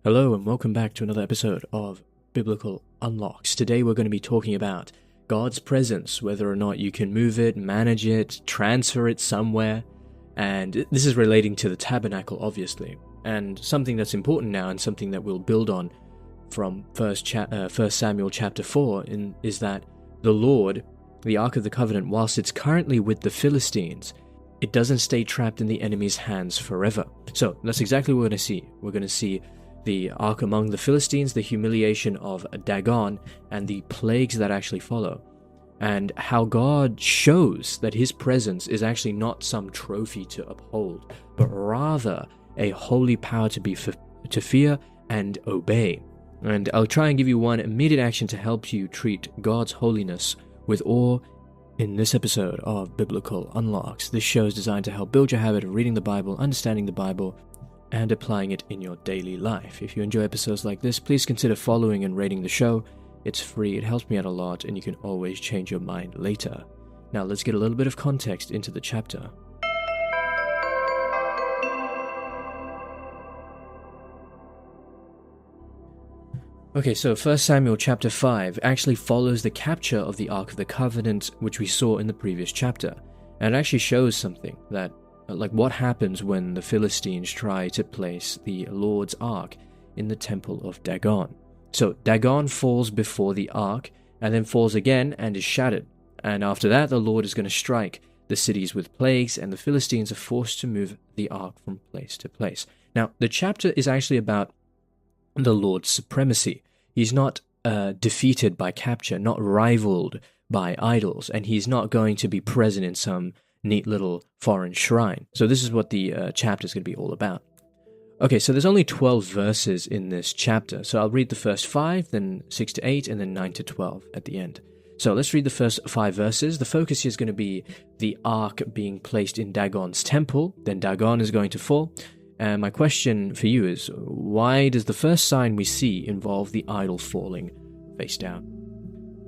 Hello and welcome back to another episode of Biblical Unlocks. Today we're going to be talking about God's presence, whether or not you can move it, manage it, transfer it somewhere. And this is relating to the tabernacle, obviously. And something that's important now and something that we'll build on from 1 Samuel chapter 4 is that the Lord, the Ark of the Covenant, whilst it's currently with the Philistines, it doesn't stay trapped in the enemy's hands forever. So that's exactly what we're going to see. We're going to see the Ark among the Philistines, the humiliation of Dagon, and the plagues that actually follow. And how God shows that his presence is actually not some trophy to uphold, but rather a holy power to fear and obey. And I'll try and give you one immediate action to help you treat God's holiness with awe in this episode of Biblical Unlocks. This show is designed to help build your habit of reading the Bible, understanding the Bible, and applying it in your daily life. If you enjoy episodes like this, please consider following and rating the show. It's free, it helps me out a lot, and you can always change your mind later. Now let's get a little bit of context into the chapter. Okay, so 1 Samuel chapter 5 actually follows the capture of the Ark of the Covenant, which we saw in the previous chapter. And it actually shows something that, like what happens when the Philistines try to place the Lord's Ark in the temple of Dagon. So Dagon falls before the Ark and then falls again and is shattered. And after that, the Lord is going to strike the cities with plagues, and the Philistines are forced to move the Ark from place to place. Now, the chapter is actually about the Lord's supremacy. He's not defeated by capture, not rivaled by idols, and he's not going to be present in some neat little foreign shrine. So this is what the chapter is going to be all about. Okay, so there's only 12 verses in this chapter. So I'll read the first 5, then 6 to 8, and then 9 to 12 at the end. So let's read the first 5 verses. The focus here is going to be the ark being placed in Dagon's temple. Then Dagon is going to fall. And my question for you is, why does the first sign we see involve the idol falling face down?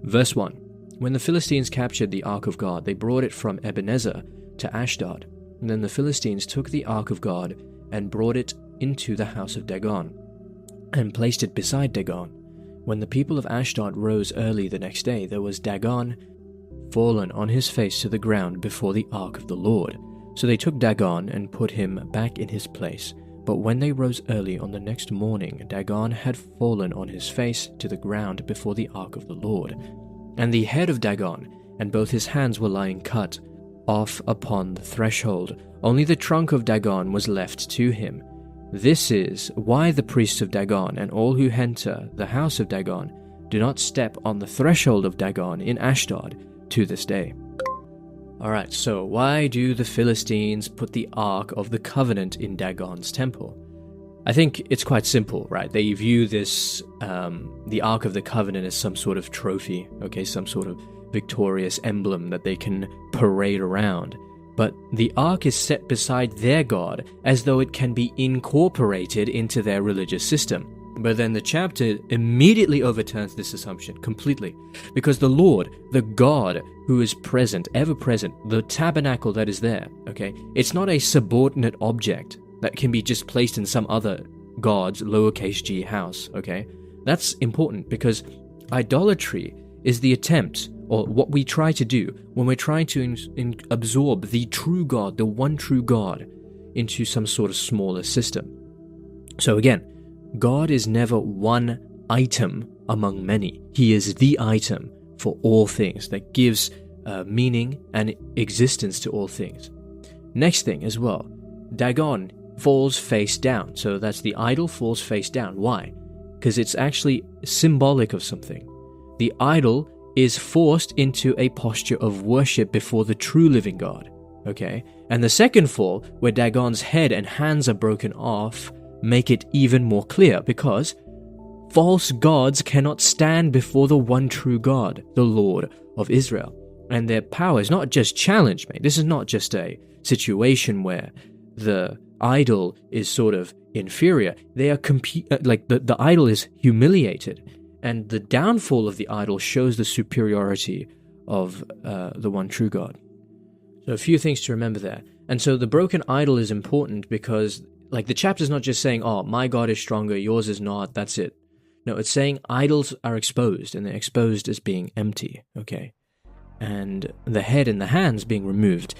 Verse 1. When the Philistines captured the Ark of God, they brought it from Ebenezer to Ashdod. And then the Philistines took the Ark of God and brought it into the house of Dagon, and placed it beside Dagon. When the people of Ashdod rose early the next day, there was Dagon fallen on his face to the ground before the Ark of the Lord. So they took Dagon and put him back in his place. But when they rose early on the next morning, Dagon had fallen on his face to the ground before the Ark of the Lord. And the head of Dagon and both his hands were lying cut off upon the threshold. Only the trunk of Dagon was left to him. This is why the priests of Dagon and all who enter the house of Dagon do not step on the threshold of Dagon in Ashdod to this day. Alright, so why do the Philistines put the Ark of the Covenant in Dagon's temple? I think it's quite simple, right? They view this, the Ark of the Covenant as some sort of trophy, okay, some sort of victorious emblem that they can parade around. But the Ark is set beside their God as though it can be incorporated into their religious system. But then the chapter immediately overturns this assumption completely, because the Lord, the God who is present, ever present, the tabernacle that is there, okay, it's not a subordinate object that can be just placed in some other god's lowercase g house, okay? That's important because idolatry is the attempt, or what we try to do when we're trying to absorb the true God, the one true God, into some sort of smaller system. So again, God is never one item among many. He is the item for all things that gives meaning and existence to all things. Next thing as well, Dagon falls face down. So that's the idol falls face down. Why? Because it's actually symbolic of something. The idol is forced into a posture of worship before the true living God. Okay? And the second fall, where Dagon's head and hands are broken off, make it even more clear, because false gods cannot stand before the one true God, the Lord of Israel. And their power is not just challenged, mate. This is not just a situation where the idol is sort of inferior. They are the idol is humiliated, and the downfall of the idol shows the superiority of the one true God. So a few things to remember there. And so the broken idol is important because like the chapter's not just saying, oh, my God is stronger, yours is not, that's it. No, it's saying idols are exposed, and they're exposed as being empty, okay? And the head and the hands being removed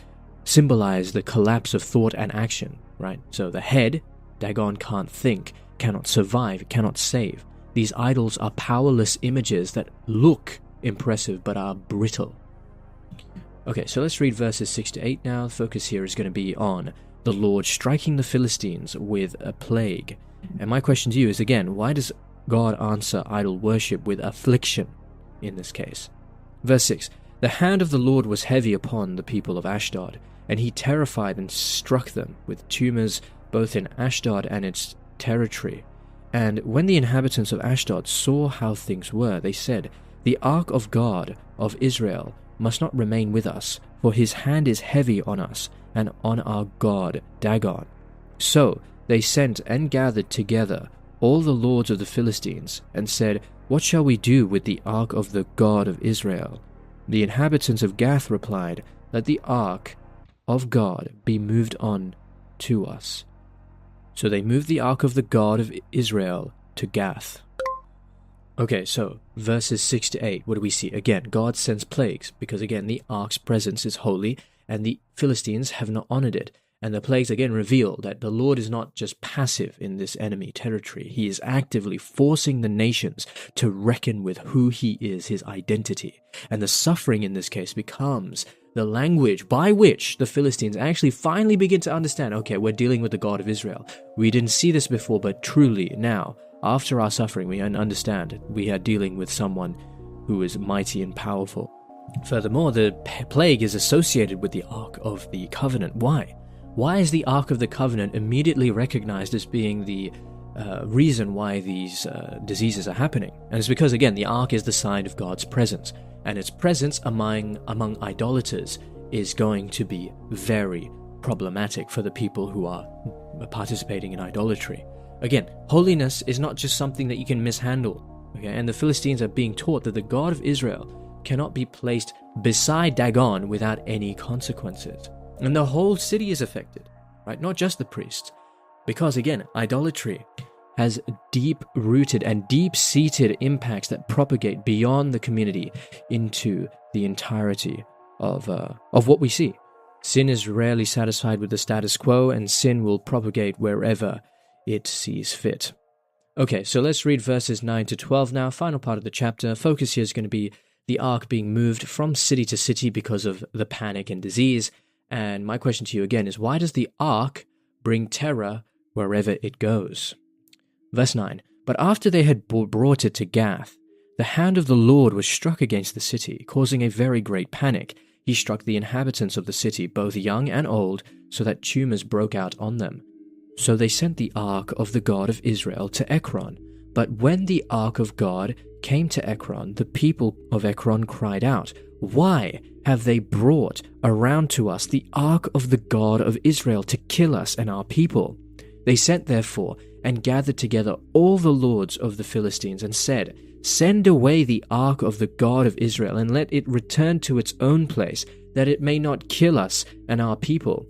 symbolize the collapse of thought and action, right? So the head, Dagon can't think, cannot survive, cannot save. These idols are powerless images that look impressive but are brittle. Okay, so let's read verses 6 to 8 now. The focus here is going to be on the Lord striking the Philistines with a plague. And my question to you is, again, why does God answer idol worship with affliction in this case? Verse 6, the hand of the Lord was heavy upon the people of Ashdod, and he terrified and struck them with tumors both in Ashdod and its territory. And when the inhabitants of Ashdod saw how things were, they said, the ark of God of Israel must not remain with us, for his hand is heavy on us and on our god Dagon. So they sent and gathered together all the lords of the Philistines, and said, what shall we do with the ark of the God of Israel? The inhabitants of Gath replied, let the ark of God be moved on to us. So they moved the ark of the God of Israel to Gath. Okay, so verses 6 to 8, what do we see? Again, God sends plagues, because again, the ark's presence is holy, and the Philistines have not honored it. And the plagues again reveal that the Lord is not just passive in this enemy territory. He is actively forcing the nations to reckon with who he is, his identity. And the suffering in this case becomes the language by which the Philistines actually finally begin to understand, okay, we're dealing with the God of Israel. We didn't see this before, but truly now, after our suffering, we understand we are dealing with someone who is mighty and powerful. Furthermore, the plague is associated with the Ark of the Covenant. Why? Why is the Ark of the Covenant immediately recognized as being the reason why these diseases are happening? And it's because, again, the Ark is the sign of God's presence. And its presence among idolaters is going to be very problematic for the people who are participating in idolatry. Again, holiness is not just something that you can mishandle. Okay? And the Philistines are being taught that the God of Israel cannot be placed beside Dagon without any consequences. And the whole city is affected, right? Not just the priests. Because again, idolatry has deep-rooted and deep-seated impacts that propagate beyond the community into the entirety of what we see. Sin is rarely satisfied with the status quo, and sin will propagate wherever it sees fit. Okay, so let's read verses 9 to 12 now, final part of the chapter. Focus here is going to be the ark being moved from city to city because of the panic and disease. And my question to you again is, why does the ark bring terror wherever it goes? Verse 9, but after they had brought it to Gath, the hand of the Lord was struck against the city, causing a very great panic. He struck the inhabitants of the city, both young and old, so that tumors broke out on them. So they sent the ark of the God of Israel to Ekron. But when the ark of God came to Ekron, the people of Ekron cried out, why have they brought around to us the ark of the God of Israel to kill us and our people? They sent therefore and gathered together all the lords of the Philistines and said, send away the ark of the God of Israel and let it return to its own place, that it may not kill us and our people.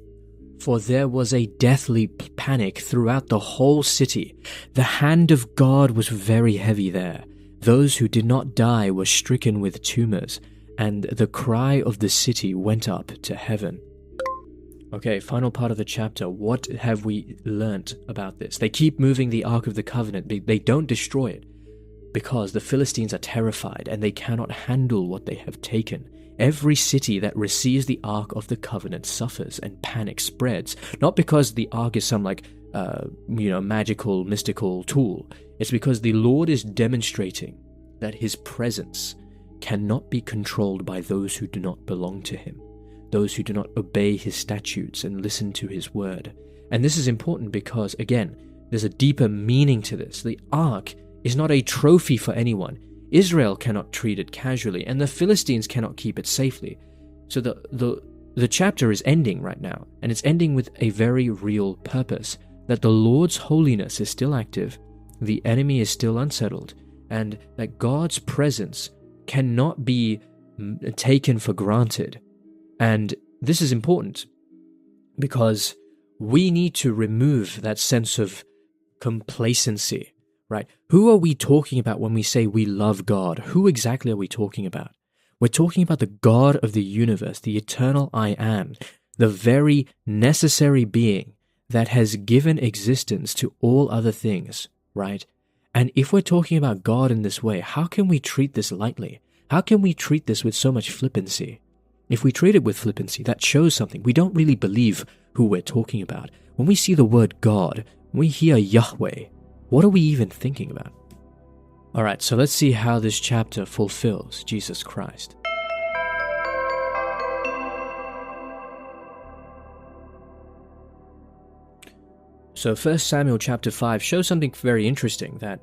For there was a deathly panic throughout the whole city. The hand of God was very heavy there. Those who did not die were stricken with tumors, and the cry of the city went up to heaven. Okay, final part of the chapter. What have we learnt about this? They keep moving the Ark of the Covenant. They don't destroy it because the Philistines are terrified and they cannot handle what they have taken. Every city that receives the Ark of the Covenant suffers and panic spreads, not because the Ark is some magical, mystical tool. It's because the Lord is demonstrating that his presence cannot be controlled by those who do not belong to him, those who do not obey his statutes and listen to his word. And this is important because, again, there's a deeper meaning to this. The Ark is not a trophy for anyone. Israel cannot treat it casually, and the Philistines cannot keep it safely. So the chapter is ending right now, and it's ending with a very real purpose, that the Lord's holiness is still active, the enemy is still unsettled, and that God's presence cannot be taken for granted. And this is important because we need to remove that sense of complacency, right? Who are we talking about when we say we love God? Who exactly are we talking about? We're talking about the God of the universe, the eternal I Am, the very necessary being that has given existence to all other things, right? And if we're talking about God in this way, how can we treat this lightly? How can we treat this with so much flippancy? If we treat it with flippancy, that shows something. We don't really believe who we're talking about. When we see the word God, when we hear Yahweh, what are we even thinking about? Alright, so let's see how this chapter fulfills Jesus Christ. So 1 Samuel chapter 5 shows something very interesting, that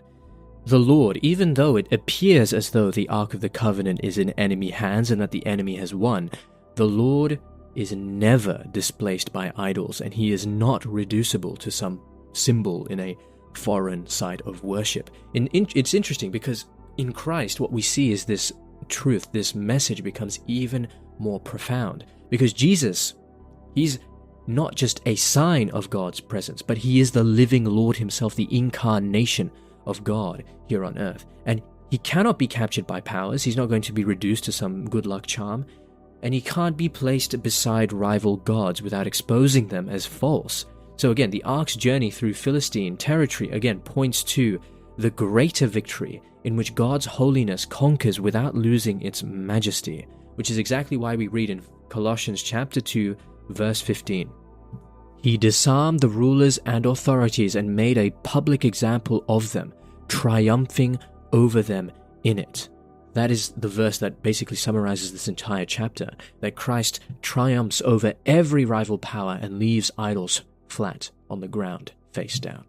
the Lord, even though it appears as though the Ark of the Covenant is in enemy hands and that the enemy has won, the Lord is never displaced by idols, and he is not reducible to some symbol in a foreign site of worship. It's interesting because in Christ what we see is this truth, this message becomes even more profound. Because Jesus, he's not just a sign of God's presence, but he is the living Lord himself, the incarnation of God here on earth. And he cannot be captured by powers. He's not going to be reduced to some good luck charm. And he can't be placed beside rival gods without exposing them as false. So again, the Ark's journey through Philistine territory again points to the greater victory in which God's holiness conquers without losing its majesty, which is exactly why we read in Colossians chapter 2, verse 15. He disarmed the rulers and authorities and made a public example of them, triumphing over them in it. That is the verse that basically summarizes this entire chapter, that Christ triumphs over every rival power and leaves idols flat on the ground, face down.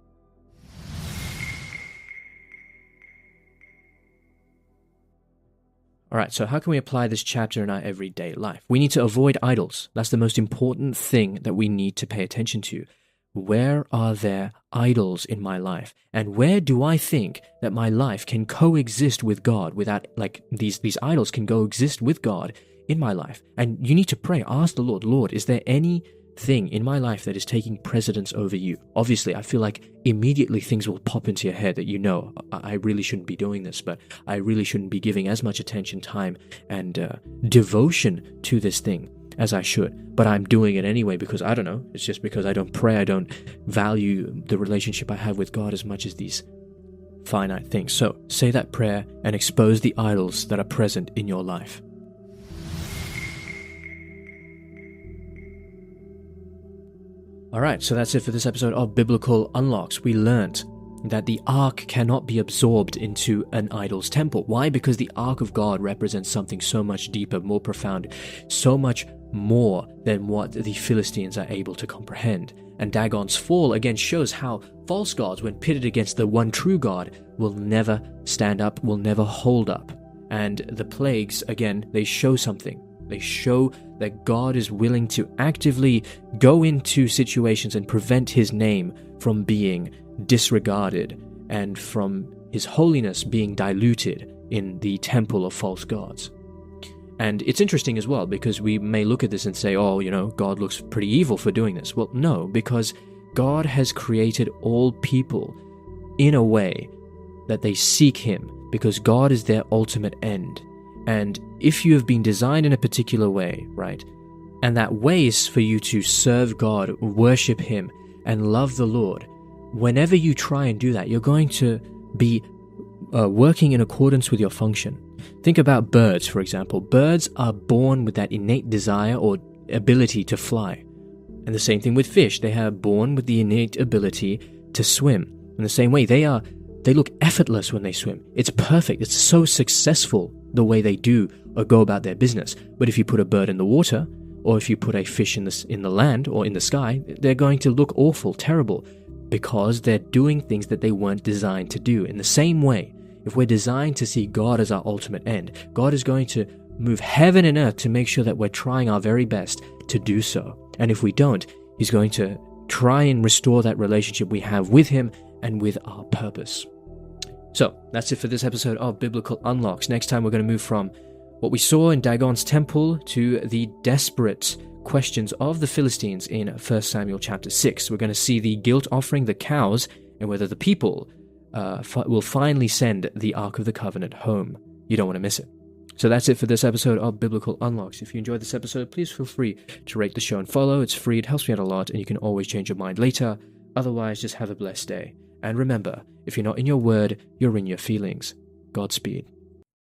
Alright, so how can we apply this chapter in our everyday life? We need to avoid idols. That's the most important thing that we need to pay attention to. Where are there idols in my life? And where do I think that my life can coexist with God without, like, these idols can coexist with God in my life? And you need to pray, ask the Lord, Lord, is there anything in my life that is taking precedence over you? Obviously, I feel like immediately things will pop into your head that I really shouldn't be doing this, but I really shouldn't be giving as much attention, time, and devotion to this thing as I should, but I'm doing it anyway because I don't know, it's just because I don't pray, I don't value the relationship I have with God as much as these finite things. So say that prayer and expose the idols that are present in your life. Alright, so that's it for this episode of Biblical Unlocks. We learned that the Ark cannot be absorbed into an idol's temple. Why? Because the Ark of God represents something so much deeper, more profound, so much more than what the Philistines are able to comprehend. And Dagon's fall again shows how false gods, when pitted against the one true God, will never stand up, will never hold up. And the plagues, again, they show something. They show that God is willing to actively go into situations and prevent his name from being disregarded and from his holiness being diluted in the temple of false gods. And it's interesting as well, because we may look at this and say, oh, God looks pretty evil for doing this. Well, no, because God has created all people in a way that they seek him, because God is their ultimate end. And if you have been designed in a particular way, right, and that way is for you to serve God, worship him, and love the Lord, whenever you try and do that, you're going to be working in accordance with your function. Think about birds, for example. Birds are born with that innate desire or ability to fly. And the same thing with fish. They are born with the innate ability to swim. In the same way, they look effortless when they swim. It's perfect. It's so successful the way they do or go about their business. But if you put a bird in the water, or if you put a fish in the land or in the sky, they're going to look awful, terrible, because they're doing things that they weren't designed to do. In the same way, if we're designed to see God as our ultimate end, God is going to move heaven and earth to make sure that we're trying our very best to do so. And if we don't, he's going to try and restore that relationship we have with him and with our purpose. So that's it for this episode of Biblical Unlocks. Next time we're going to move from what we saw in Dagon's temple to the desperate questions of the Philistines in 1 Samuel chapter 6. We're going to see the guilt offering, the cows, and whether the people will finally send the Ark of the Covenant home. You don't want to miss it. So that's it for this episode of Biblical Unlocks. If you enjoyed this episode, please feel free to rate the show and follow. It's free, it helps me out a lot, and you can always change your mind later. Otherwise, just have a blessed day. And remember, if you're not in your word, you're in your feelings. Godspeed.